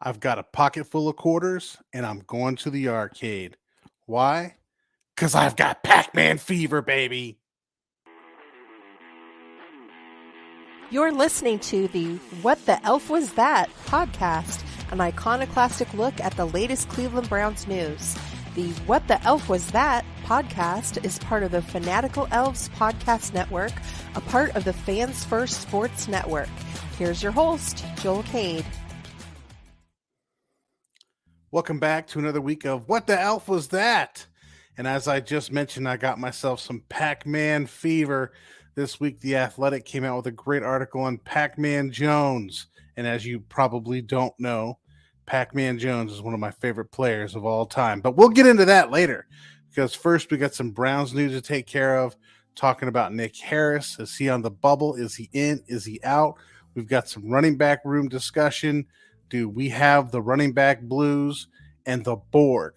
I've got a pocket full of quarters and I'm going to the arcade. Why? Because I've got Pac Man fever, baby. You're listening to the What the Elf Was That podcast, an iconoclastic look at the latest Cleveland Browns news. The What the Elf Was That podcast is part of the Fanatical Elves podcast network, a part of the Fans First Sports Network. Here's your host, Joel Cade. Welcome back to another week of What the Elf Was That? And as I just mentioned, I got myself some Pac Man fever. This week, The Athletic came out with a great article on Pac Man Jones. And as you probably don't know, Pac Man Jones is one of my favorite players of all time. But we'll get into that later because first we got some Browns news to take care of. Talking about Nick Harris. Is he on the bubble? Is he in? Is he out? We've got some running back room discussion. Do we have the running back blues? And the Borg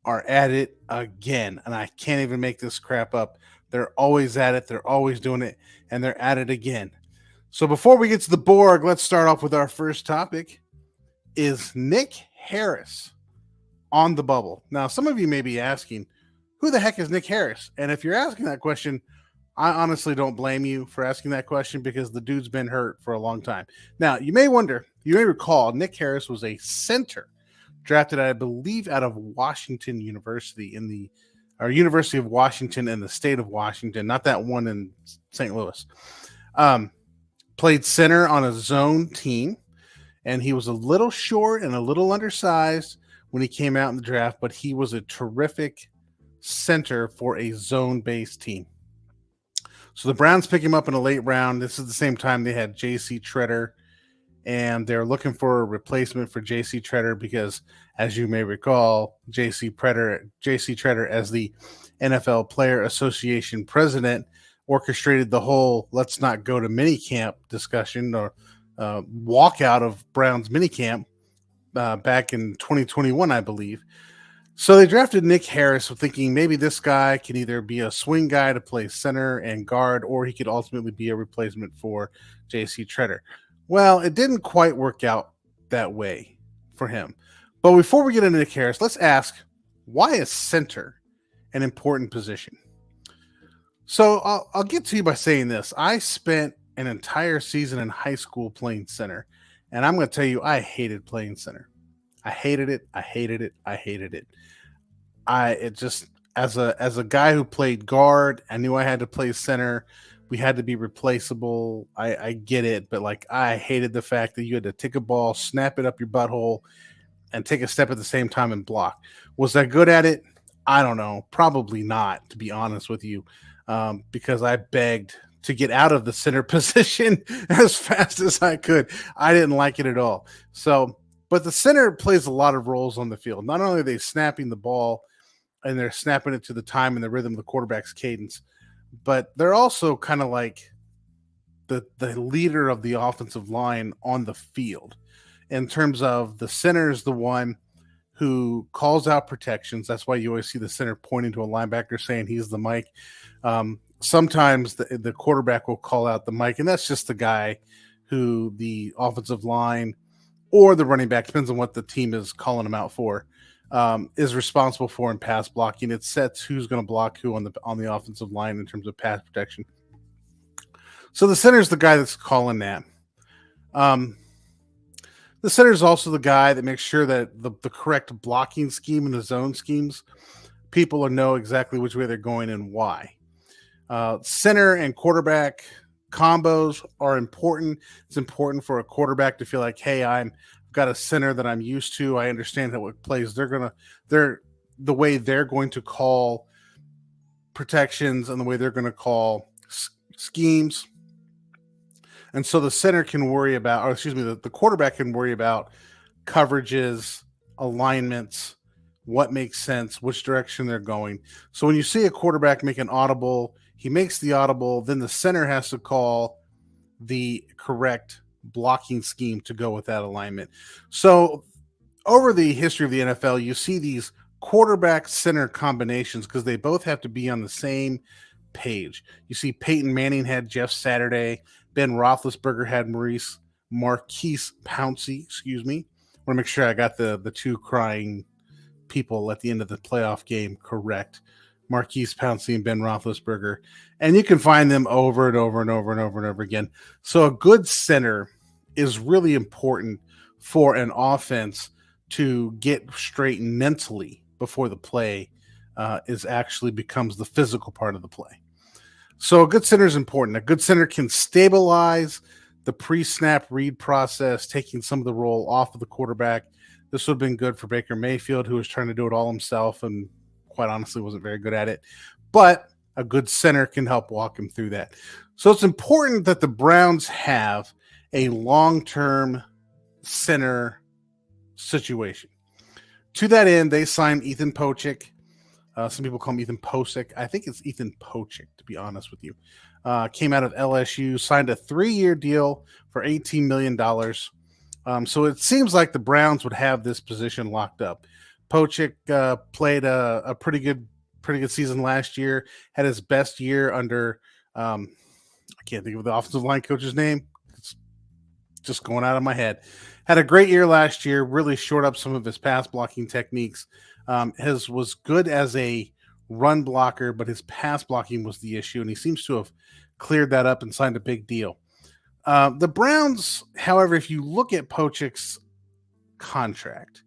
are at it again. And I can't even make this crap up. They're always at it. They're always doing it. And they're at it again. So before we get to the Borg, let's start off with our first topic. Is Nick Harris on the bubble? Now, some of you may be asking, who the heck is Nick Harris? And if you're asking that question, I honestly don't blame you for asking that question because the dude's been hurt for a long time. Now, you may recall, Nick Harris was a center drafted, I believe, out of Washington University University of Washington in the state of Washington, not that one in St. Louis. Played center on a zone team, and he was a little short and a little undersized when he came out in the draft, but he was a terrific center for a zone-based team. So the Browns pick him up in a late round. This is the same time they had J.C. Tretter, and they're looking for a replacement for J.C. Tretter because, as you may recall, J.C. Tretter, as the NFL Player Association president, orchestrated the whole let's not go to minicamp discussion or walkout of Browns minicamp back in 2021, I believe. So they drafted Nick Harris thinking maybe this guy can either be a swing guy to play center and guard, or he could ultimately be a replacement for J.C. Tretter. Well, it didn't quite work out that way for him. But before we get into Nick Harris, let's ask, why is center an important position? So I'll get to you by saying this. I spent an entire season in high school playing center, and I'm going to tell you, I hated playing center. I hated it. As a guy who played guard, I knew I had to play center. We had to be replaceable. I get it, but I hated the fact that you had to take a ball, snap it up your butthole, and take a step at the same time and block. Was I good at it? I don't know. Probably not, to be honest with you, because I begged to get out of the center position as fast as I could. I didn't like it at all. But the center plays a lot of roles on the field. Not only are they snapping the ball and they're snapping it to the time and the rhythm of the quarterback's cadence, but they're also kind of like the leader of the offensive line on the field in terms of the center is the one who calls out protections. That's why you always see the center pointing to a linebacker saying he's the mic. Sometimes the quarterback will call out the mic, and that's just the guy who the offensive line or the running back, depends on what the team is calling him out for, is responsible for in pass blocking. It sets who's going to block who on the offensive line in terms of pass protection. So the center is the guy that's calling that. The center is also the guy that makes sure that the correct blocking scheme and the zone schemes, people know exactly which way they're going and why. Center and quarterback combos are important. It's important for a quarterback to feel like, hey, I've got a center that I'm used to. I understand how it plays. They're the way they're going to call protections and the way they're going to call schemes. And so the center can worry about, the quarterback can worry about coverages, alignments, what makes sense, which direction they're going. So when you see a quarterback make an audible, he makes the audible, then the center has to call the correct blocking scheme to go with that alignment. So over the history of the NFL, you see these quarterback center combinations because they both have to be on the same page. You see Peyton Manning had Jeff Saturday, Ben Roethlisberger had Marquise Pouncey, want to make sure I got the two crying people at the end of the playoff game correct. Marquise Pouncey and Ben Roethlisberger. And you can find them over and over and over and over and over again. So a good center is really important for an offense to get straight mentally before the play is actually becomes the physical part of the play. So a good center is important. A good center can stabilize the pre-snap read process, taking some of the role off of the quarterback. This would have been good for Baker Mayfield, who was trying to do it all himself and quite honestly wasn't very good at it. But a good center can help walk him through that. So it's important that the Browns have a long-term center situation. To that end, they signed Ethan Pocic. Some people call him Ethan Pocic. I think it's Ethan Pocic, to be honest with you. Came out of LSU, signed a 3-year deal for $18 million. So it seems like the Browns would have this position locked up. Pocic played a pretty good season last year. Had his best year under I can't think of the offensive line coach's name. It's just going out of my head. Had a great year last year. Really shored up some of his pass blocking techniques. His was good as a run blocker, but his pass blocking was the issue, and he seems to have cleared that up and signed a big deal. The Browns, however, if you look at Pocic's contract,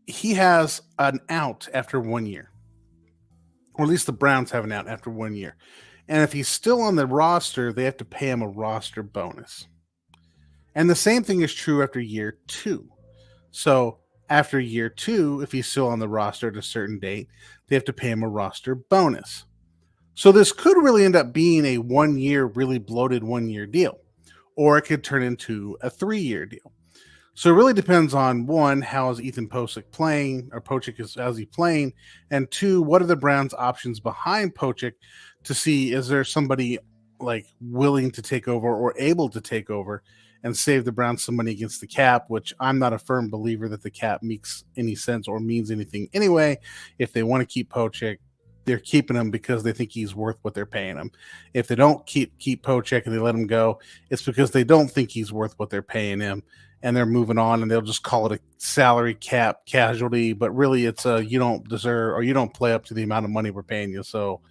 he has an out after 1 year. Or at least the Browns have an out after 1 year. And if he's still on the roster, they have to pay him a roster bonus. And the same thing is true after year 2. So after year 2, if he's still on the roster at a certain date, they have to pay him a roster bonus. So this could really end up being a 1 year, really bloated 1 year deal. Or it could turn into a 3-year deal. So it really depends on, one, how is Ethan Pocic playing, or how's he playing, and two, what are the Browns' options behind Pocic to see is there somebody like willing to take over or able to take over and save the Browns some money against the cap, which I'm not a firm believer that the cap makes any sense or means anything anyway. If they want to keep Pocic, they're keeping him because they think he's worth what they're paying him. If they don't keep Pocic and they let him go, it's because they don't think he's worth what they're paying him, and they're moving on, and they'll just call it a salary cap casualty. But really, it's a you don't deserve or you don't play up to the amount of money we're paying you. So,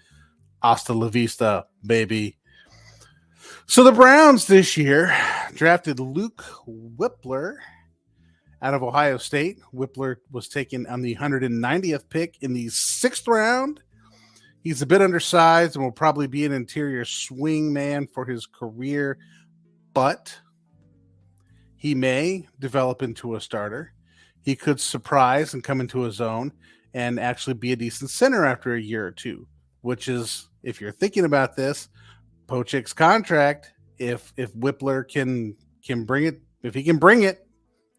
hasta la vista, baby. So the Browns this year drafted Luke Wypler out of Ohio State. Wypler was taken on the 190th pick in the 6th round. He's a bit undersized and will probably be an interior swing man for his career, but he may develop into a starter. He could surprise and come into his own and actually be a decent center after a year or two, which is, if you're thinking about this, Pocic's contract, if Wypler can bring it, if he can bring it,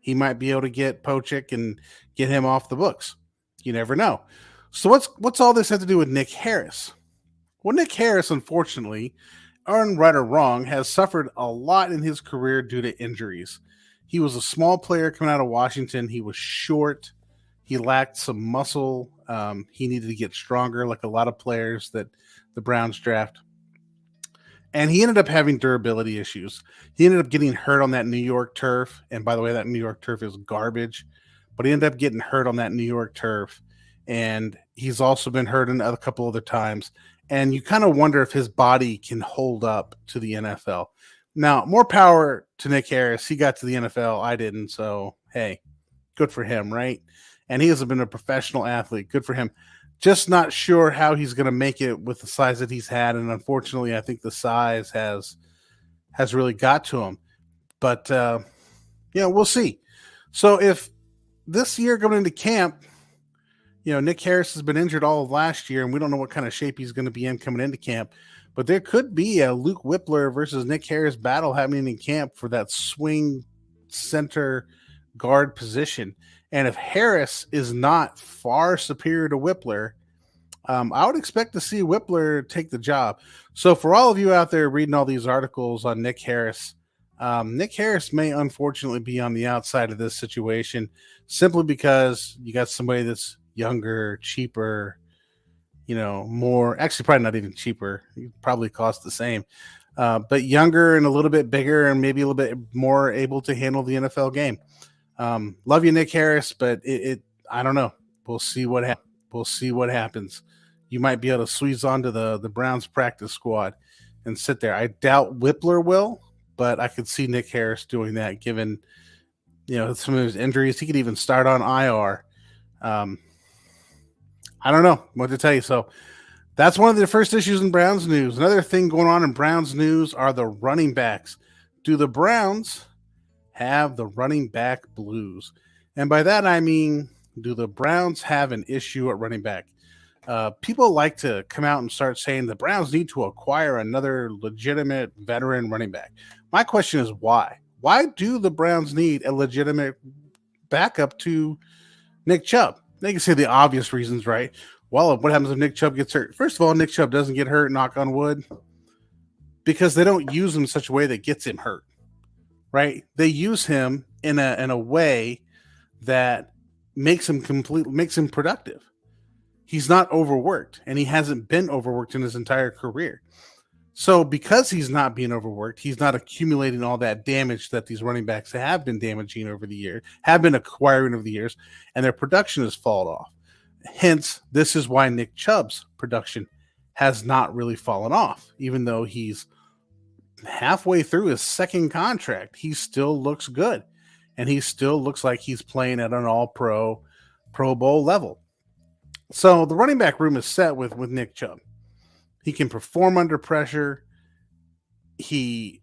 he might be able to get Pocic and get him off the books. You never know. So what's all this have to do with Nick Harris? Well, Nick Harris, unfortunately, right or wrong, has suffered a lot in his career due to injuries. He was a small player coming out of Washington. He was short. He lacked some muscle. He needed to get stronger, like a lot of players that the Browns draft. And he ended up having durability issues. He ended up getting hurt on that New York turf. And by the way, that New York turf is garbage. But he ended up getting hurt on that New York turf. And he's also been hurt a couple other times. And you kind of wonder if his body can hold up to the NFL. Now, more power to Nick Harris. He got to the NFL. I didn't. So, hey, good for him, right? And he has been a professional athlete. Good for him. Just not sure how he's going to make it with the size that he's had. And unfortunately, I think the size has really got to him. But, we'll see. So if this year going into camp, Nick Harris has been injured all of last year, and we don't know what kind of shape he's going to be in coming into camp. But there could be a Luke Wypler versus Nick Harris battle happening in camp for that swing center guard position. And if Harris is not far superior to Wypler, I would expect to see Wypler take the job. So for all of you out there reading all these articles on Nick Harris may unfortunately be on the outside of this situation simply because you got somebody that's younger, cheaper, more, actually probably not even cheaper. It probably costs the same, but younger and a little bit bigger and maybe a little bit more able to handle the NFL game. Love you, Nick Harris, but I don't know. We'll see what happens. You might be able to squeeze onto the Browns practice squad and sit there. I doubt Whippler will, but I could see Nick Harris doing that given some of his injuries. He could even start on IR. I don't know what to tell you. So that's one of the first issues in Browns news. Another thing going on in Browns news are the running backs. Do the Browns have the running back blues? And by that, I mean, do the Browns have an issue at running back? People like to come out and start saying the Browns need to acquire another legitimate veteran running back. My question is why? Why do the Browns need a legitimate backup to Nick Chubb? They can say the obvious reasons, right? Well, what happens if Nick Chubb gets hurt? First of all, Nick Chubb doesn't get hurt, knock on wood, because they don't use him in such a way that gets him hurt, right? They use him in a way that makes him productive. He's not overworked, and he hasn't been overworked in his entire career. So because he's not being overworked, he's not accumulating all that damage that these running backs have been damaging over the year, have been acquiring over the years, and their production has fallen off. Hence, this is why Nick Chubb's production has not really fallen off. Even though he's halfway through his second contract, he still looks good, and he still looks like he's playing at an all-pro, Pro Bowl level. So the running back room is set with Nick Chubb. He can perform under pressure. He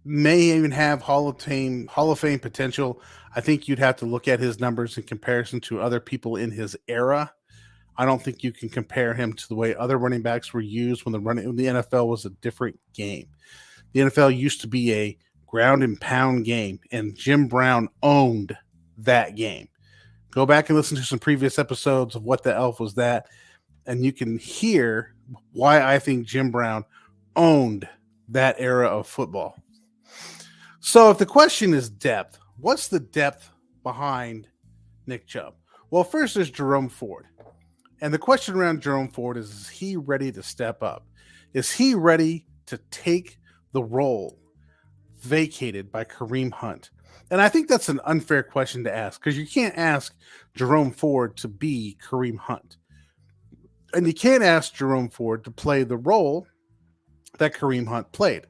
may even have Hall of Fame potential. I think you'd have to look at his numbers in comparison to other people in his era. I don't think you can compare him to the way other running backs were used when the NFL was a different game. The NFL used to be a ground and pound game, and Jim Brown owned that game. Go back and listen to some previous episodes of What the Elf Was That, and you can hear why I think Jim Brown owned that era of football. So if the question is depth, what's the depth behind Nick Chubb? Well, first there's Jerome Ford. And the question around Jerome Ford is he ready to step up? Is he ready to take the role vacated by Kareem Hunt? And I think that's an unfair question to ask because you can't ask Jerome Ford to be Kareem Hunt. And you can't ask Jerome Ford to play the role that Kareem Hunt played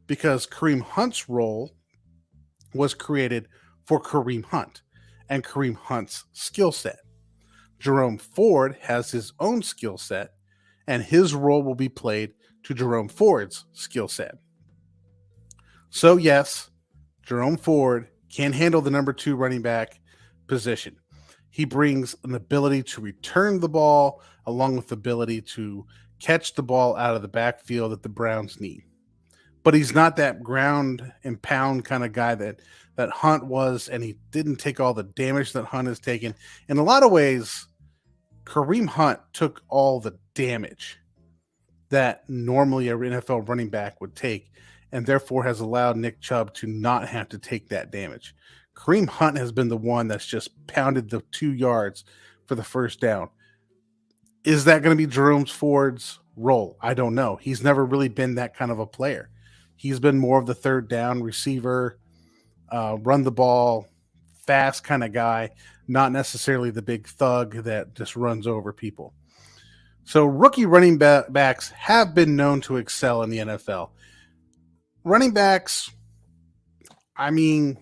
because Kareem Hunt's role was created for Kareem Hunt and Kareem Hunt's skill set. Jerome Ford has his own skill set, and his role will be played to Jerome Ford's skill set. So, yes, Jerome Ford can handle the number 2 running back position. He brings an ability to return the ball along with the ability to catch the ball out of the backfield that the Browns need. But he's not that ground and pound kind of guy that Hunt was, and he didn't take all the damage that Hunt has taken. In a lot of ways, Kareem Hunt took all the damage that normally an NFL running back would take, and therefore has allowed Nick Chubb to not have to take that damage. Kareem Hunt has been the one that's just pounded the 2 yards for the first down. Is that going to be Jerome Ford's role? I don't know. He's never really been that kind of a player. He's been more of the third down receiver, run the ball, fast kind of guy, not necessarily the big thug that just runs over people. So rookie running backs have been known to excel in the NFL. Running backs, I mean,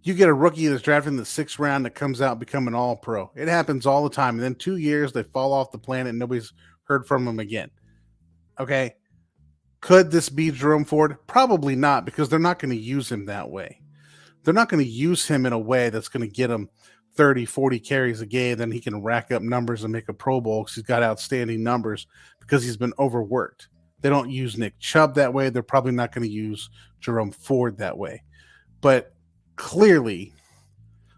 you get a rookie that's drafted in the 6th round that comes out and become an all-pro. It happens all the time. And then 2 years, they fall off the planet and nobody's heard from them again. Okay. Could this be Jerome Ford? Probably not, because they're not going to use him that way. They're not going to use him in a way that's going to get him 30, 40 carries a game. Then he can rack up numbers and make a Pro Bowl because he's got outstanding numbers because he's been overworked. They don't use Nick Chubb that way. They're probably not going to use Jerome Ford that way. But clearly,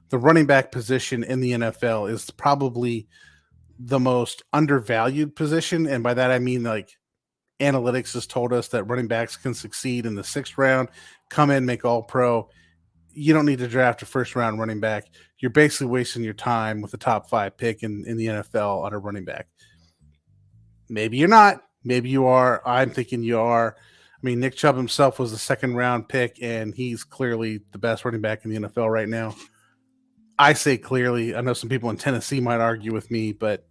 the running back position in the NFL is probably the most undervalued position. And by that, I mean, like, analytics has told us that running backs can succeed in the 6th round, come in, make all pro. You don't need to draft a 1st-round running back. You're basically wasting your time with the top 5 pick in the NFL on a running back. Maybe you're not. Maybe you are. I'm thinking you are. I mean, Nick Chubb himself was a 2nd-round pick, and he's clearly the best running back in the NFL right now. I say clearly. I know some people in Tennessee might argue with me, but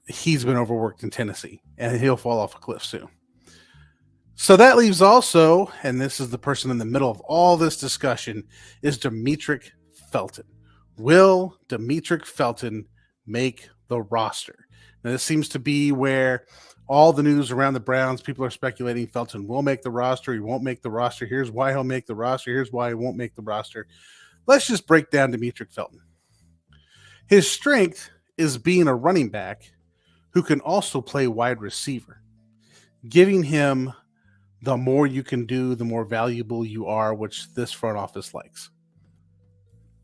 he's been overworked in Tennessee, and he'll fall off a cliff soon. So that leaves also, and this is the person in the middle of all this discussion, is Demetric Felton. Will Demetric Felton make the roster? Now, this seems to be where all the news around the Browns, people are speculating Felton will make the roster. He won't make the roster. Here's why he'll make the roster. Here's why he won't make the roster. Let's just break down Demetric Felton. His strength is being a running back who can also play wide receiver, giving him the more you can do, the more valuable you are, which this front office likes.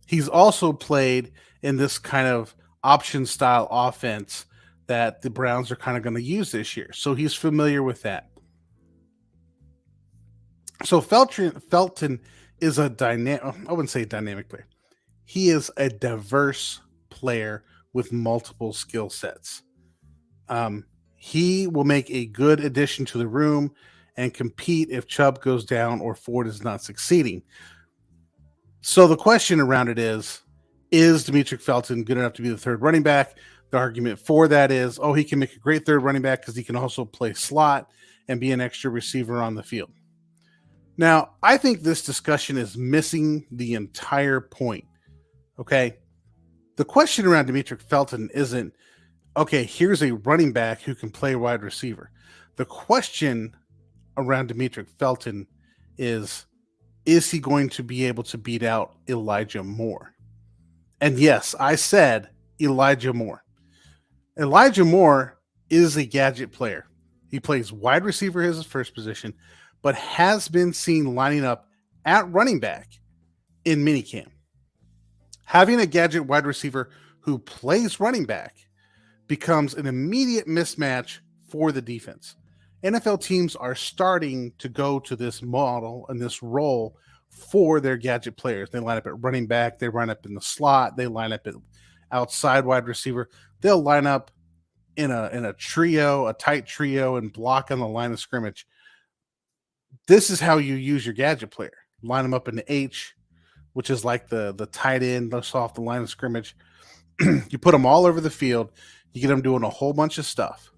He's also played in this kind of option style offense that the Browns are kind of going to use this year. So he's familiar with that. So Felton is a dynamic, I wouldn't say dynamic player. He is a diverse player with multiple skill sets. He will make a good addition to the room and compete if Chubb goes down or Ford is not succeeding. So the question around it is Demetric Felton good enough to be the third running back? The argument for that is, he can make a great third running back because he can also play slot and be an extra receiver on the field. Now, I think this discussion is missing the entire point, okay? The question around Demetric Felton isn't, here's a running back who can play wide receiver. The question around Demetric Felton is he going to be able to beat out Elijah Moore? And yes, I said Elijah Moore. Elijah Moore is a gadget player. He plays wide receiver as his first position, but has been seen lining up at running back in minicamp. Having a gadget wide receiver who plays running back becomes an immediate mismatch for the defense. NFL teams are starting to go to this model and this role for their gadget players. They line up at running back, they line up in the slot, they line up at outside wide receiver. They'll line up in a trio, a tight trio, and block on the line of scrimmage. This is how you use your gadget player. Line them up in the H, which is like the tight end, just off the line of scrimmage. You put them all over the field. You get them doing a whole bunch of stuff.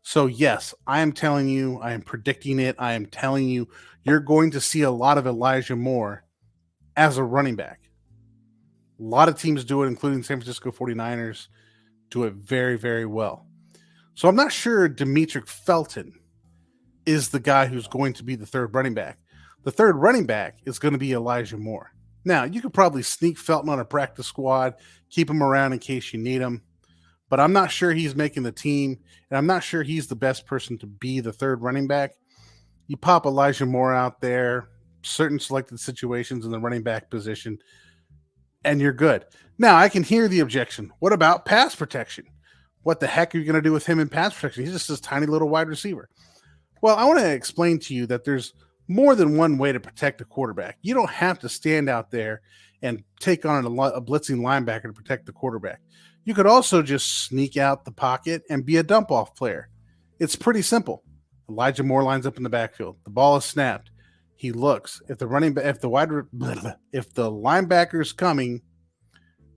So yes, I am telling you, I am predicting it. I am telling you, you're going to see a lot of Elijah Moore as a running back. A lot of teams do it, including San Francisco 49ers, do it very, very well. So I'm not sure Demetric Felton is the guy who's going to be the third running back. The third running back is going to be Elijah Moore. Now, you could probably sneak Felton on a practice squad, keep him around in case you need him, but I'm not sure he's making the team, and I'm not sure he's the best person to be the third running back. You pop Elijah Moore out there, certain selected situations in the running back position, and you're good. Now, I can hear the objection. What about pass protection? What the heck are you going to do with him in pass protection? He's just this tiny little wide receiver. Well, I want to explain to you that there's more than one way to protect a quarterback. You don't have to stand out there and take on a blitzing linebacker to protect the quarterback. You could also just sneak out the pocket and be a dump-off player. It's pretty simple. Elijah Moore lines up in the backfield. The ball is snapped. He looks. If the linebacker's coming,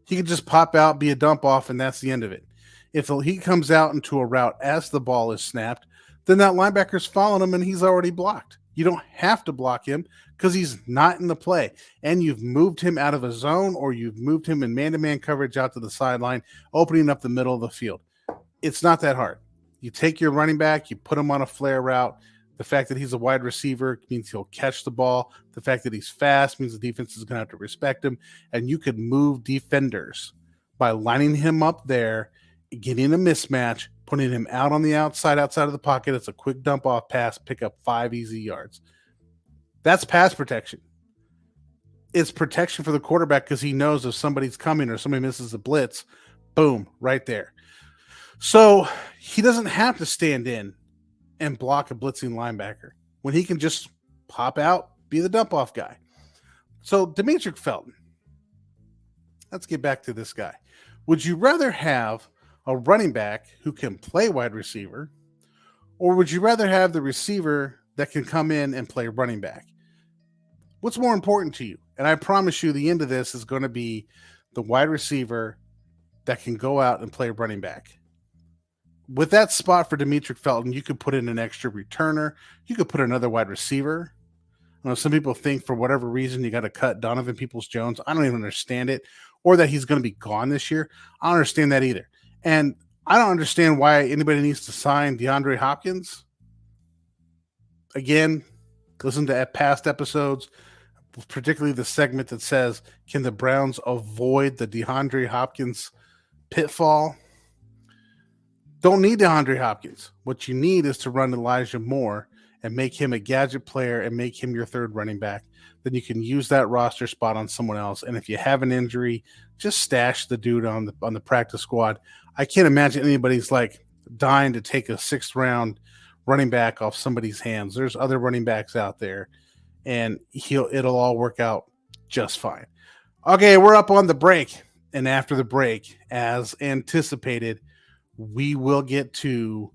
he can just pop out, be a dump-off, and that's the end of it. If he comes out into a route as the ball is snapped, then that linebacker's following him and he's already blocked. You don't have to block him because he's not in the play. And you've moved him out of a zone, or you've moved him in man-to-man coverage out to the sideline, opening up the middle of the field. It's not that hard. You take your running back, you put him on a flare route. The fact that he's a wide receiver means he'll catch the ball. The fact that he's fast means the defense is going to have to respect him. And you could move defenders by lining him up there, getting a mismatch, putting him out on the outside of the pocket. It's a quick dump off pass, pick up 5 easy yards. That's pass protection. It's protection for the quarterback because he knows if somebody's coming or somebody misses a blitz, boom, right there. So he doesn't have to stand in and block a blitzing linebacker when he can just pop out, be the dump off guy. So Demetric Felton, let's get back to this guy. Would you rather have a running back who can play wide receiver, or would you rather have the receiver that can come in and play running back? What's more important to you? And I promise you the end of this is going to be the wide receiver that can go out and play running back. With that spot for Demetric Felton, you could put in an extra returner. You could put another wide receiver. I know some people think for whatever reason you got to cut Donovan Peoples-Jones. I don't even understand it. Or that he's going to be gone this year. I don't understand that either. And I don't understand why anybody needs to sign DeAndre Hopkins. Again, listen to past episodes, particularly the segment that says, can the Browns avoid the DeAndre Hopkins pitfall? Don't need DeAndre Hopkins. What you need is to run Elijah Moore and make him a gadget player and make him your third running back. Then you can use that roster spot on someone else. And if you have an injury, just stash the dude on the practice squad. I can't imagine anybody's like dying to take a 6th round running back off somebody's hands. There's other running backs out there, and it'll all work out just fine. Okay, we're up on the break. And after the break, as anticipated, we will get to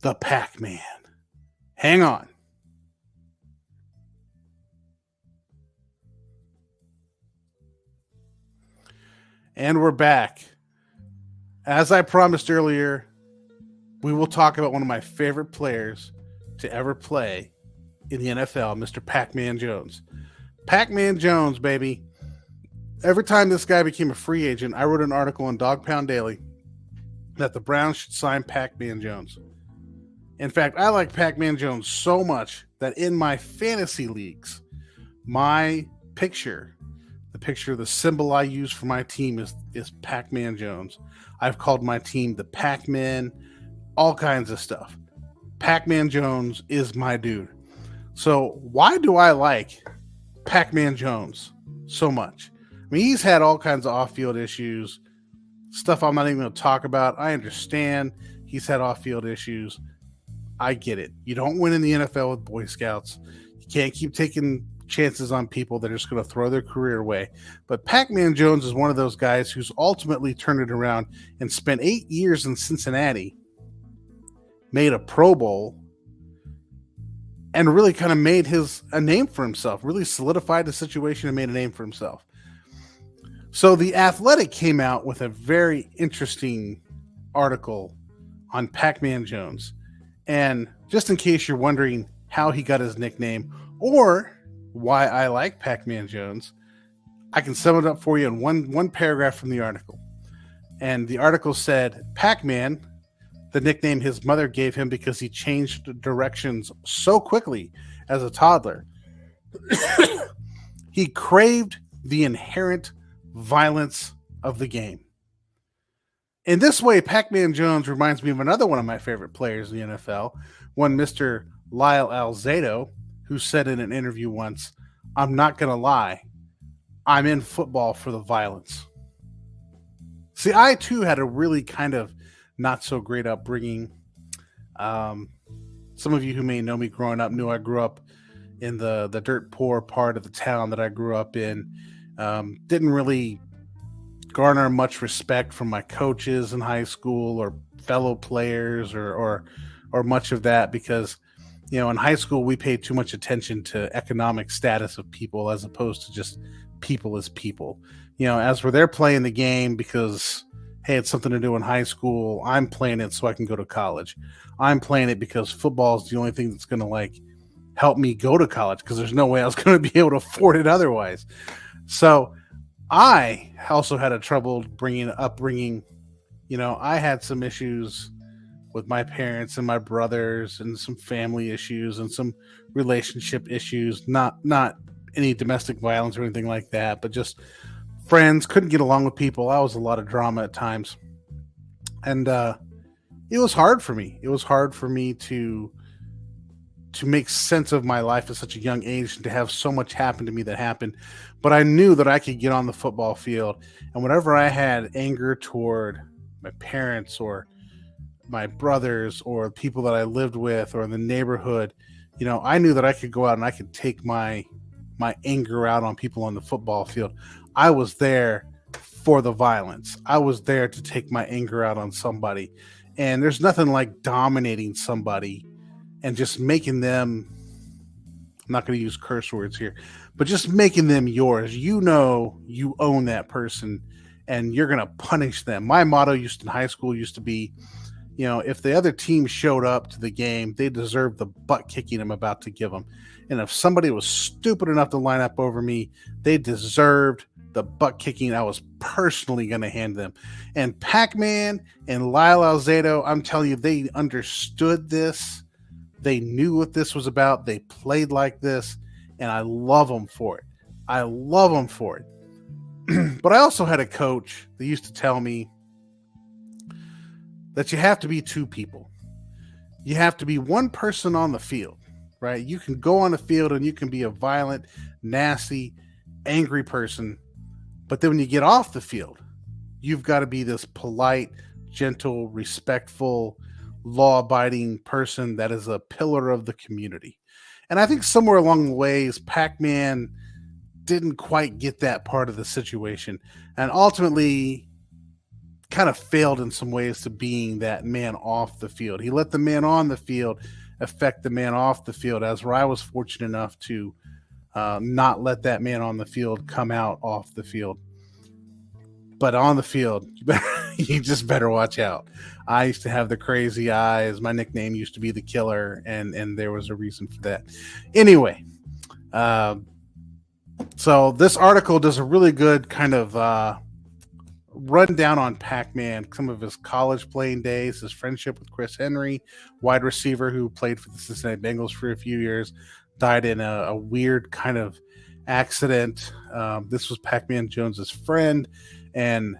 the Pac-Man. Hang on. And we're back. As I promised earlier, we will talk about one of my favorite players to ever play in the NFL, Mr. Pac-Man Jones. Pac-Man Jones, baby. Every time this guy became a free agent, I wrote an article in Dog Pound Daily that the Browns should sign Pac-Man Jones. In fact, I like Pac-Man Jones so much that in my fantasy leagues, my picture, the symbol I use for my team is Pac-Man Jones. I've called my team the Pac-Man, all kinds of stuff. Pac-Man Jones is my dude. So why do I like Pac-Man Jones so much? I mean, he's had all kinds of off-field issues, stuff I'm not even going to talk about. I understand he's had off-field issues. I get it. You don't win in the NFL with Boy Scouts. You can't keep taking chances on people that are just going to throw their career away. But Pac-Man Jones is one of those guys who's ultimately turned it around and spent 8 years in Cincinnati, made a Pro Bowl, and really kind of made a name for himself, really solidified the situation and made a name for himself. So The Athletic came out with a very interesting article on Pac-Man Jones. And just in case you're wondering how he got his nickname or why I like Pac-Man Jones, I can sum it up for you in one paragraph from the article. And the article said, Pac-Man, the nickname his mother gave him because he changed directions so quickly as a toddler. He craved the inherent violence of the game. In this way, Pac-Man Jones reminds me of another one of my favorite players in the NFL, one Mr. Lyle Alzado, who said in an interview once, I'm not going to lie, I'm in football for the violence. See, I too had a really kind of not so great upbringing. Some of you who may know me growing up knew I grew up in the dirt poor part of the town that I grew up in. Didn't really garner much respect from my coaches in high school or fellow players or much of that because, in high school we paid too much attention to economic status of people as opposed to just people as people. As they're playing the game because, hey, it's something to do in high school, I'm playing it so I can go to college. I'm playing it because football is the only thing that's going to help me go to college because there's no way I was going to be able to afford it otherwise. So I also had a troubled upbringing. I had some issues with my parents and my brothers and some family issues and some relationship issues, not any domestic violence or anything like that, but just friends, couldn't get along with people. I was a lot of drama at times. And it was hard for me. It was hard for me to make sense of my life at such a young age and to have so much happen to me that happened. But I knew that I could get on the football field, and whenever I had anger toward my parents or my brothers or people that I lived with or in the neighborhood, I knew that I could go out and I could take my anger out on people on the football field. I was there for the violence. I was there to take my anger out on somebody. And there's nothing like dominating somebody and just making them I'm not going to use curse words here, but just making them yours. You know, you own that person and you're going to punish them. My motto in high school used to be, you know, if the other team showed up to the game, they deserved the butt kicking I'm about to give them. And if somebody was stupid enough to line up over me, they deserved the butt kicking I was personally going to hand them. And Pac-Man and Lyle Alzado, I'm telling you, they understood this. They knew what this was about. They played like this, and I love them for it. I love them for it. But I also had a coach that used to tell me that you have to be two people. You have to be one person on the field, right? You can go on the field and you can be a violent, nasty, angry person. But then when you get off the field, you've got to be this polite, gentle, respectful, law-abiding person that is a pillar of the community. And I think somewhere along the ways, Pac-Man didn't quite get that part of the situation and ultimately kind of failed in some ways to being that man off the field. He let the man on the field affect the man off the field, as where I was fortunate enough to not let that man on the field come out off the field. But on the field, you just better watch out. I used to have the crazy eyes. My nickname used to be the Killer, and there was a reason for that. Anyway, so this article does a really good kind of rundown on Pac-Man, some of his college playing days, his friendship with Chris Henry, wide receiver who played for the Cincinnati Bengals for a few years, died in a weird kind of accident. This was Pac-Man Jones's friend. And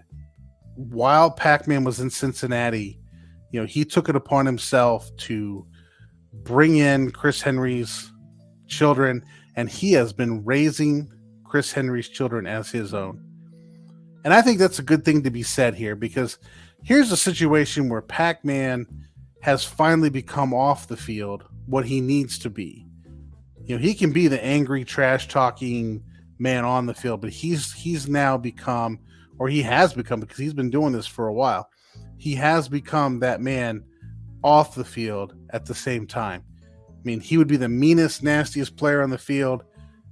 while Pac-Man was in Cincinnati, you know, he took it upon himself to bring in Chris Henry's children, and he has been raising Chris Henry's children as his own. And I think that's a good thing to be said here, because here's a situation where Pac-Man has finally become off the field what he needs to be. You know, he can be the angry, trash-talking man on the field, but he's now become, or he has become, because he's been doing this for a while, he has become that man off the field at the same time. I mean, he would be the meanest, nastiest player on the field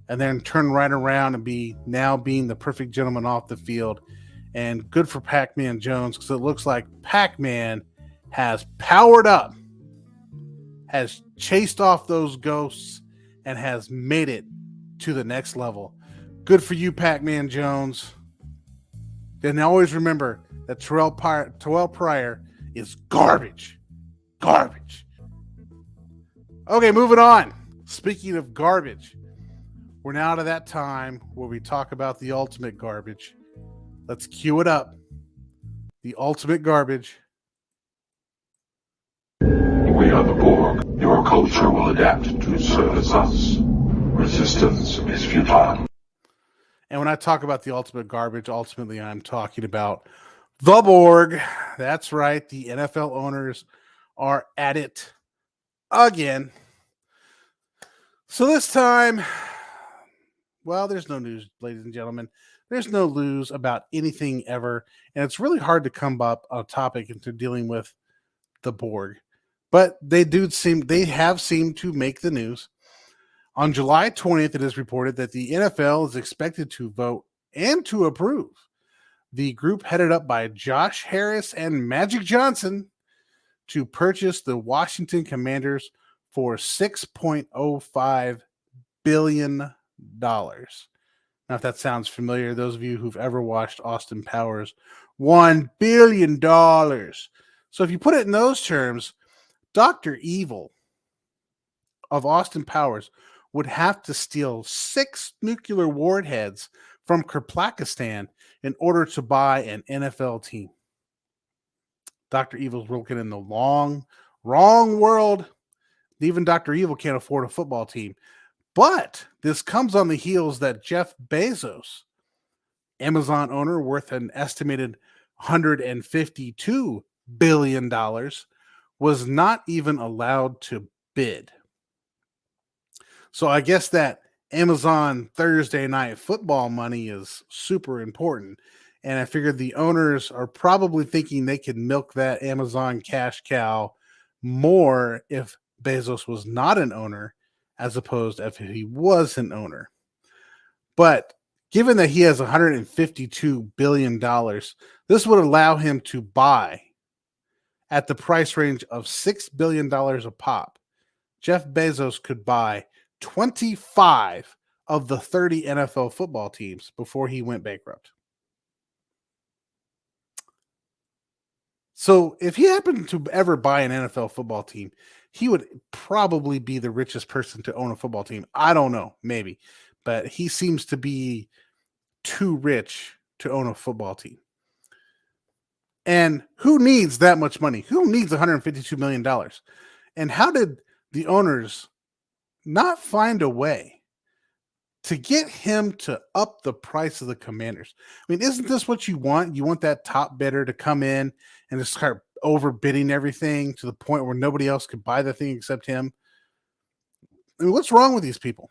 and then turn right around and be now being the perfect gentleman off the field. And good for Pac-Man Jones, because it looks like Pac-Man has powered up, has chased off those ghosts, and has made it to the next level. Good for you, Pac-Man Jones. And always remember that Terrell Pryor is garbage. Garbage. Okay, moving on. Speaking of garbage, we're now to that time where we talk about the ultimate garbage. Let's cue it up. The ultimate garbage. We are the Borg. Your culture will adapt to service us. Resistance is futile. And when I talk about the ultimate garbage, ultimately I'm talking about the Borg. That's right. The NFL owners are at it again. So this time, well, there's no news, ladies and gentlemen. There's no news about anything ever. And it's really hard to come up a topic into dealing with the Borg. But they have seemed to make the news. On July 20th, it is reported that the NFL is expected to vote and to approve the group headed up by Josh Harris and Magic Johnson to purchase the Washington Commanders for $6.05 billion. Now, if that sounds familiar, those of you who've ever watched Austin Powers, $1 billion. So if you put it in those terms, Dr. Evil of Austin Powers would have to steal 6 nuclear warheads from Kyrgyzstan in order to buy an NFL team. Dr. Evil's working in the wrong world. Even Dr. Evil can't afford a football team. But this comes on the heels that Jeff Bezos, Amazon owner worth an estimated $152 billion, was not even allowed to bid. So I guess that Amazon Thursday night football money is super important. And I figured the owners are probably thinking they could milk that Amazon cash cow more if Bezos was not an owner, as opposed to if he was an owner. But given that he has $152 billion, this would allow him to buy at the price range of $6 billion a pop. Jeff Bezos could buy 25 of the 30 NFL football teams before he went bankrupt. So if he happened to ever buy an NFL football team, he would probably be the richest person to own a football team. I don't know, maybe. But he seems to be too rich to own a football team. And who needs that much money? Who needs $152 million? And how did the owners not find a way to get him to up the price of the Commanders? I mean, isn't this what you want? You want that top bidder to come in and just start overbidding everything to the point where nobody else could buy the thing except him. I mean, what's wrong with these people?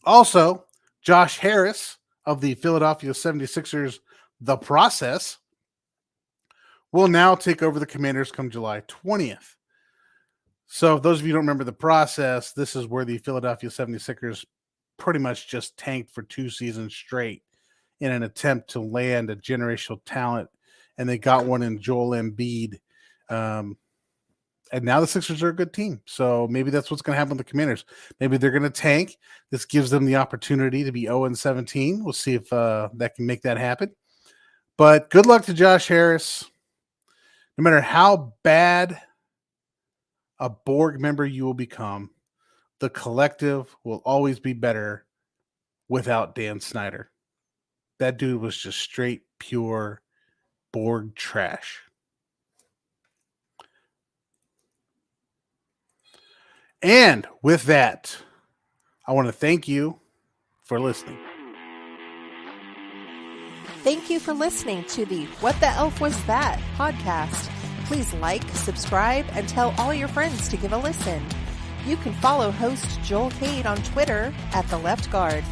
Also, Josh Harris of the Philadelphia 76ers, The Process, will now take over the Commanders come July 20th. So if those of you who don't remember The Process, this is where the Philadelphia 76ers pretty much just tanked for 2 seasons straight in an attempt to land a generational talent, and they got one in Joel Embiid. And now the Sixers are a good team. So maybe that's what's going to happen with the Commanders. Maybe they're going to tank. This gives them the opportunity to be 0-17. We'll see if that can make that happen. But good luck to Josh Harris. No matter how bad a Borg member you will become, the collective will always be better without Dan Snyder. That dude was just straight, pure Borg trash. And with that, I want to thank you for listening. Thank you for listening to the What the Elf Was That podcast. Please like, subscribe, and tell all your friends to give a listen. You can follow host Joel Cade on Twitter @TheLeftGuard.